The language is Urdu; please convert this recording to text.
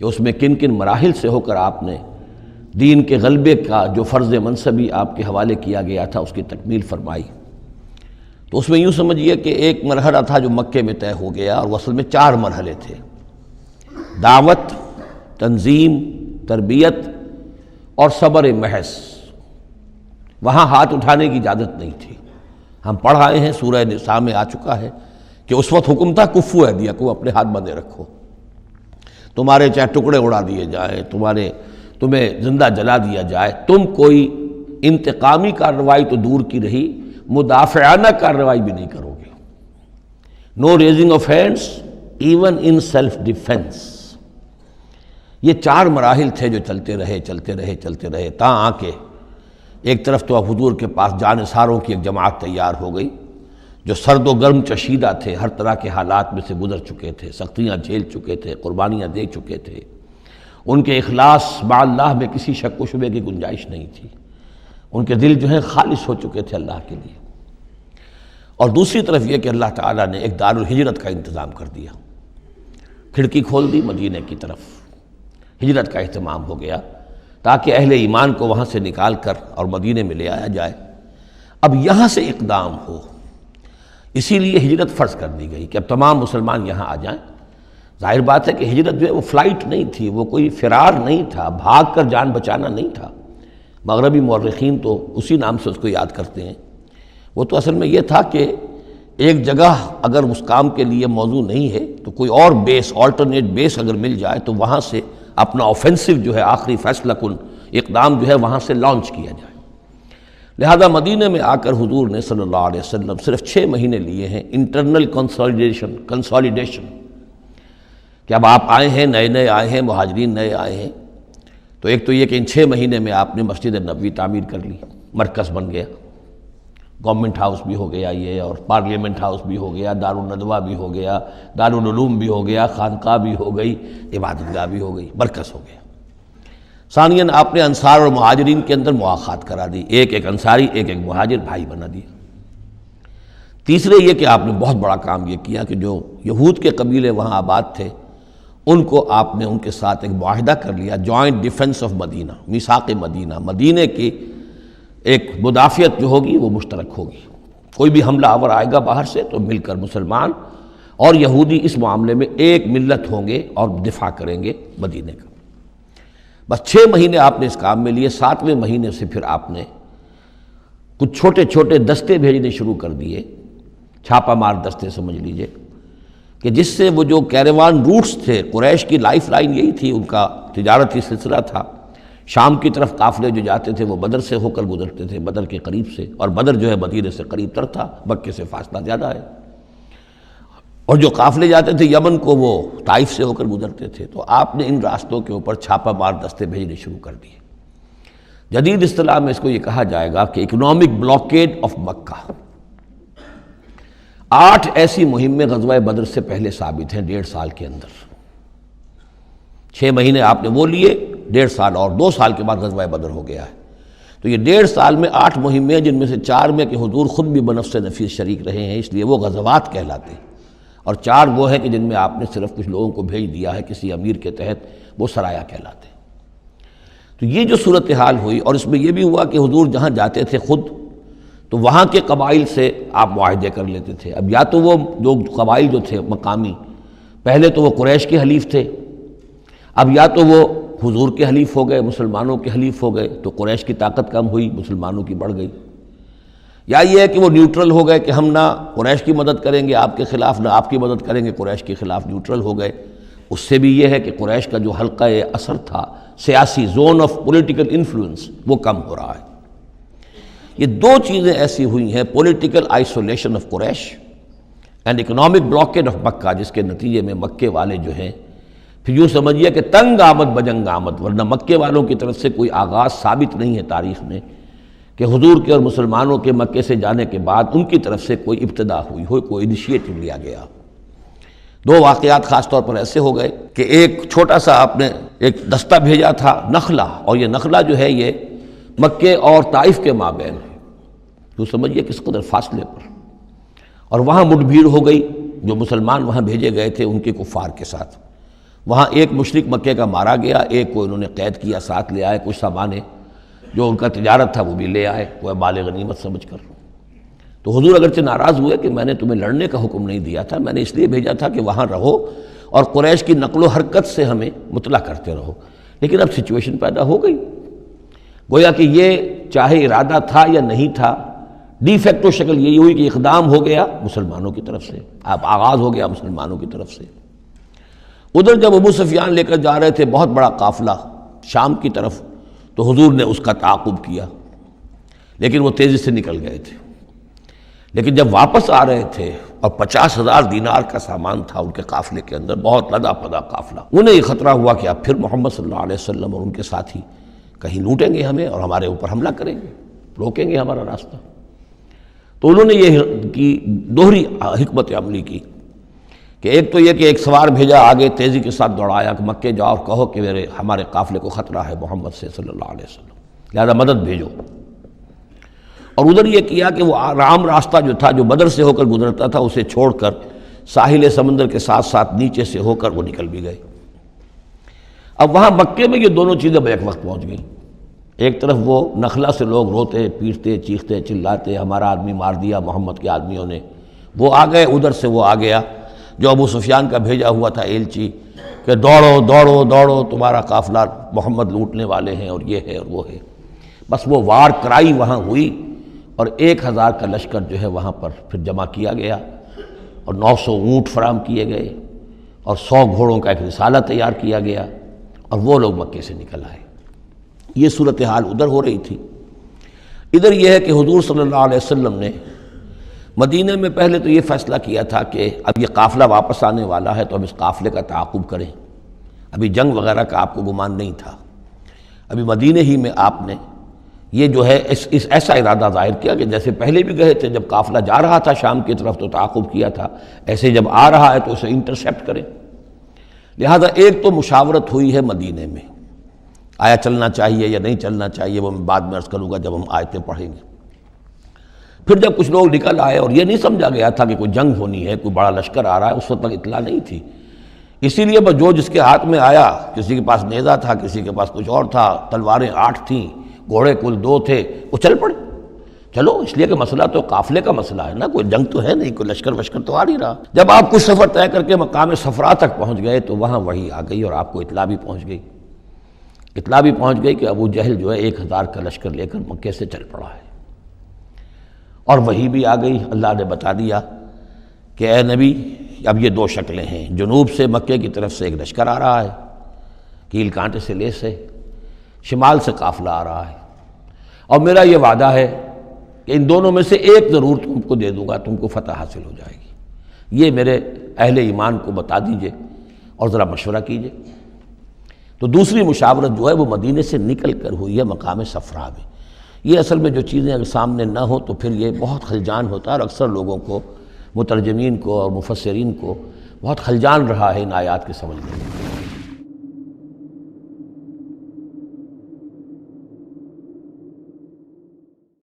کہ اس میں کن کن مراحل سے ہو کر آپ نے دین کے غلبے کا جو فرض منصبی آپ کے حوالے کیا گیا تھا اس کی تکمیل فرمائی۔ تو اس میں یوں سمجھیے کہ ایک مرحلہ تھا جو مکے میں طے ہو گیا، اور اصل میں 4 مرحلے تھے: دعوت، تنظیم، تربیت اور صبر محض۔ وہاں ہاتھ اٹھانے کی اجازت نہیں تھی۔ ہم پڑھ آئے ہیں، سورہ نساء میں آ چکا ہے کہ اس وقت حکم تھا کفو ایدیکم، اپنے ہاتھ بندھے رکھو، تمہارے چاہے ٹکڑے اڑا دیے جائیں، تمہیں زندہ جلا دیا جائے، تم کوئی انتقامی کارروائی تو دور کی رہی، مدافعانہ کارروائی بھی نہیں کرو گے۔ No raising of hands even in self defence. یہ 4 مراحل تھے جو چلتے رہے تاں آ کے ایک طرف تو حضور کے پاس جانثاروں کی ایک جماعت تیار ہو گئی جو سرد و گرم چشیدہ تھے، ہر طرح کے حالات میں سے گزر چکے تھے، سختیاں جھیل چکے تھے، قربانیاں دے چکے تھے، ان کے اخلاص مع اللہ میں کسی شک و شبے کی گنجائش نہیں تھی، ان کے دل جو ہیں خالص ہو چکے تھے اللہ کے لیے۔ اور دوسری طرف یہ کہ اللہ تعالیٰ نے ایک دار الہجرت کا انتظام کر دیا، کھڑکی کھول دی مدینہ کی طرف، ہجرت کا اہتمام ہو گیا تاکہ اہل ایمان کو وہاں سے نکال کر اور مدینے میں لے آیا جائے۔ اب یہاں سے اقدام ہو، اسی لیے ہجرت فرض کر دی گئی کہ اب تمام مسلمان یہاں آ جائیں۔ ظاہر بات ہے کہ ہجرت جو ہے وہ فلائٹ نہیں تھی، وہ کوئی فرار نہیں تھا، بھاگ کر جان بچانا نہیں تھا۔ مغربی مورخین تو اسی نام سے اس کو یاد کرتے ہیں۔ وہ تو اصل میں یہ تھا کہ ایک جگہ اگر اس کام کے لیے موضوع نہیں ہے تو کوئی اور بیس، آلٹرنیٹ بیس اگر مل جائے تو وہاں سے اپنا آفینسو جو ہے، آخری فیصلہ کن اقدام جو ہے وہاں سے لانچ کیا جائے۔ لہذا مدینہ میں آ کر حضور نے صلی اللہ علیہ وسلم صرف 6 مہینے لیے ہیں انٹرنل کنسالیڈیشن، کہ اب آپ آئے ہیں، نئے آئے ہیں، مہاجرین نئے آئے ہیں، تو ایک تو یہ کہ ان 6 مہینے میں آپ نے مسجد نبوی تعمیر کر لی، مرکز بن گیا، گورنمنٹ ہاؤس بھی ہو گیا یہ، اور پارلیمنٹ ہاؤس بھی ہو گیا، دارالندوہ بھی ہو گیا، دارالعلوم بھی ہو گیا، خانقاہ بھی ہو گئی، عبادت گاہ بھی ہو گئی، مرکز ہو گیا۔ ثانیاً آپ نے انصار اور مہاجرین کے اندر مواخات کرا دی، ایک انصاری ایک مہاجر بھائی بنا دیا۔ تیسرے یہ کہ آپ نے بہت بڑا کام یہ کیا کہ جو یہود کے قبیلے وہاں آباد تھے ان کو آپ نے ان کے ساتھ ایک معاہدہ کر لیا، جوائنٹ ڈیفنس آف مدینہ، میثاق مدینہ، مدینہ کی ایک مدافعت جو ہوگی وہ مشترک ہوگی۔ کوئی بھی حملہ آور آئے گا باہر سے تو مل کر مسلمان اور یہودی اس معاملے میں ایک ملت ہوں گے اور دفاع کریں گے مدینہ کا۔ بس 6 مہینے آپ نے اس کام میں لیے۔ 7ویں مہینے سے پھر آپ نے کچھ چھوٹے چھوٹے دستے بھیجنے شروع کر دیے، چھاپہ مار دستے سمجھ لیجئے، کہ جس سے وہ جو کیروان روٹس تھے، قریش کی لائف لائن یہی تھی، ان کا تجارتی سلسلہ تھا، شام کی طرف قافلے جو جاتے تھے وہ بدر سے ہو کر گزرتے تھے، بدر کے قریب سے، اور بدر جو ہے مدینہ سے قریب تر تھا، مکے سے فاصلہ زیادہ ہے، اور جو قافلے جاتے تھے یمن کو وہ طائف سے ہو کر گزرتے تھے۔ تو آپ نے ان راستوں کے اوپر چھاپہ مار دستے بھیجنے شروع کر دیے۔ جدید اصطلاح میں اس کو یہ کہا جائے گا کہ اکنامک بلاکیڈ آف مکہ۔ 8 ایسی مہمیں غزوہ بدر سے پہلے ثابت ہیں 1.5 سال کے اندر۔ 6 مہینے آپ نے وہ لیے، 1.5 سال اور 2 سال کے بعد غزوہ بدر ہو گیا ہے۔ تو یہ 1.5 سال میں 8 مہمیں ہیں، جن میں سے 4 میں کہ حضور خود بھی بنفس نفیس شریک رہے ہیں، اس لیے وہ غزوات کہلاتے ہیں، اور 4 وہ ہیں کہ جن میں آپ نے صرف کچھ لوگوں کو بھیج دیا ہے کسی امیر کے تحت، وہ سرایا کہلاتے ہیں۔ تو یہ جو صورتحال ہوئی، اور اس میں یہ بھی ہوا کہ حضور جہاں جاتے تھے خود تو وہاں کے قبائل سے آپ معاہدے کر لیتے تھے۔ اب یا تو وہ جو قبائل جو تھے مقامی، پہلے تو وہ قریش کے حلیف تھے، اب یا تو وہ حضور کے حلیف ہو گئے، مسلمانوں کے حلیف ہو گئے، تو قریش کی طاقت کم ہوئی، مسلمانوں کی بڑھ گئی، یا یہ ہے کہ وہ نیوٹرل ہو گئے کہ ہم نہ قریش کی مدد کریں گے آپ کے خلاف، نہ آپ کی مدد کریں گے قریش کے خلاف، نیوٹرل ہو گئے۔ اس سے بھی یہ ہے کہ قریش کا جو حلقہ اثر تھا، سیاسی زون آف پولیٹیکل انفلوئنس، وہ کم ہو رہا ہے۔ یہ 2 چیزیں ایسی ہوئی ہیں، political isolation of Quraish and economic blockade of Mecca, جس کے نتیجے میں مکے والے جو ہیں پھر یوں سمجھیے کہ تنگ آمد بجنگ آمد، ورنہ مکے والوں کی طرف سے کوئی آغاز ثابت نہیں ہے تاریخ میں کہ حضور کے اور مسلمانوں کے مکے سے جانے کے بعد ان کی طرف سے کوئی ابتدا ہوئی ہو، کوئی انیشیٹو لیا گیا۔ 2 واقعات خاص طور پر ایسے ہو گئے کہ ایک چھوٹا سا آپ نے ایک دستہ بھیجا تھا نخلہ، اور یہ نخلہ جو ہے یہ مکے اور طائف کے مابین ہے، تو سمجھیے کس قدر فاصلے پر، اور وہاں مٹ بھیڑ ہو گئی، جو مسلمان وہاں بھیجے گئے تھے ان کے کفار کے ساتھ، وہاں ایک مشرک مکے کا مارا گیا، ایک کو انہوں نے قید کیا، ساتھ لے آئے، کچھ سامان جو ان کا تجارت تھا وہ بھی لے آئے، وہ مال غنیمت سمجھ کر۔ تو حضور اگرچہ ناراض ہوئے کہ میں نے تمہیں لڑنے کا حکم نہیں دیا تھا، میں نے اس لیے بھیجا تھا کہ وہاں رہو اور قریش کی نقل و حرکت سے ہمیں مطلع کرتے رہو، لیکن اب سچویشن پیدا ہو گئی، گویا کہ یہ چاہے ارادہ تھا یا نہیں تھا، ڈی فیکٹو شکل یہی ہوئی کہ اقدام ہو گیا مسلمانوں کی طرف سے، اب آغاز ہو گیا مسلمانوں کی طرف سے۔ ادھر جب ابو سفیان لے کر جا رہے تھے بہت بڑا قافلہ شام کی طرف، تو حضور نے اس کا تعاقب کیا، لیکن وہ تیزی سے نکل گئے تھے۔ لیکن جب واپس آ رہے تھے اور 50,000 دینار کا سامان تھا ان کے قافلے کے اندر، بہت لدا پدا قافلہ، انہیں یہ خطرہ ہوا کہ اب پھر محمد صلی اللہ علیہ وسلم اور ان کے ساتھی کہیں لوٹیں گے ہمیں اور ہمارے اوپر حملہ کریں گے، روکیں گے ہمارا راستہ۔ تو انہوں نے یہ کی دوہری حکمت عملی کی کہ ایک تو یہ کہ ایک سوار بھیجا آگے تیزی کے ساتھ دوڑایا کہ مکے جاؤ اور کہو کہ ہمارے قافلے کو خطرہ ہے محمد سے صلی اللہ علیہ وسلم، لہذا مدد بھیجو۔ اور ادھر یہ کیا کہ وہ عام راستہ جو تھا جو بدر سے ہو کر گزرتا تھا اسے چھوڑ کر ساحل سمندر کے ساتھ ساتھ نیچے سے ہو کر وہ نکل بھی گئے۔ اب وہاں مکے میں یہ دونوں چیزیں بیک وقت پہنچ گئیں، ایک طرف وہ نخلا سے لوگ روتے پیٹتے چیختے چلاتے ہمارا آدمی مار دیا محمد کے آدمیوں نے، وہ آ گئے، ادھر سے وہ آ گیا جو ابو سفیان کا بھیجا ہوا تھا ایلچی کہ دوڑو دوڑو دوڑو تمہارا قافلہ محمد لوٹنے والے ہیں اور یہ ہے اور وہ ہے۔ بس وہ وار کرائی وہاں ہوئی اور 1,000 کا لشکر جو ہے وہاں پر پھر جمع کیا گیا اور 900 اونٹ فراہم کیے گئے اور 100 گھوڑوں کا ایک رسالہ تیار کیا گیا اور وہ لوگ مکے سے نکل آئے۔ یہ صورتحال ادھر ہو رہی تھی۔ ادھر یہ ہے کہ حضور صلی اللہ علیہ وسلم نے مدینہ میں پہلے تو یہ فیصلہ کیا تھا کہ اب یہ قافلہ واپس آنے والا ہے تو ہم اس قافلے کا تعاقب کریں، ابھی جنگ وغیرہ کا آپ کو گمان نہیں تھا، ابھی مدینہ ہی میں آپ نے یہ جو ہے اس ایسا ارادہ ظاہر کیا کہ جیسے پہلے بھی گئے تھے، جب قافلہ جا رہا تھا شام کی طرف تو تعاقب کیا تھا، ایسے جب آ رہا ہے تو اسے انٹرسیپٹ کریں۔ لہذا ایک تو مشاورت ہوئی ہے مدینہ میں، آیا چلنا چاہیے یا نہیں چلنا چاہیے، وہ میں بعد میں عرض کروں گا جب ہم آیتیں پڑھیں گے۔ پھر جب کچھ لوگ نکل آئے اور یہ نہیں سمجھا گیا تھا کہ کوئی جنگ ہونی ہے، کوئی بڑا لشکر آ رہا ہے، اس وقت تک اطلاع نہیں تھی، اسی لیے بس جو جس کے ہاتھ میں آیا، کسی کے پاس نیزہ تھا، کسی کے پاس کچھ اور تھا، تلواریں 8 تھیں، گھوڑے کل 2 تھے، وہ چل پڑے۔ چلو اس لیے کہ مسئلہ تو قافلے کا مسئلہ ہے نا، کوئی جنگ تو ہے نہیں، کوئی لشکر وشکر تو آ نہیں رہا۔ جب آپ کچھ سفر طے کر کے مقام صفرا تک پہنچ گئے تو وہاں وحی آ گئی اور آپ کو اطلاع بھی پہنچ گئی، اطلاع بھی پہنچ گئی کہ ابو جہل جو ہے 1,000 کا لشکر لے کر مکے سے چل پڑا ہے، اور وحی بھی آ گئی، اللہ نے بتا دیا کہ اے نبی اب یہ 2 شکلیں ہیں، جنوب سے مکے کی طرف سے ایک لشکر آ رہا ہے، کیل کانٹے سے لیس ہے، شمال سے قافلہ آ رہا ہے، اور میرا یہ وعدہ ہے کہ ان دونوں میں سے ایک ضرور تم کو دے دوں گا، تم کو فتح حاصل ہو جائے گی، یہ میرے اہل ایمان کو بتا دیجئے اور ذرا مشورہ کیجئے۔ تو دوسری مشاورت جو ہے وہ مدینے سے نکل کر ہوئی ہے مقام صفرا میں۔ یہ اصل میں جو چیزیں اگر سامنے نہ ہوں تو پھر یہ بہت خلجان ہوتا ہے، اور اکثر لوگوں کو، مترجمین کو اور مفسرین کو بہت خلجان رہا ہے ان آیات کے سمجھنے میں۔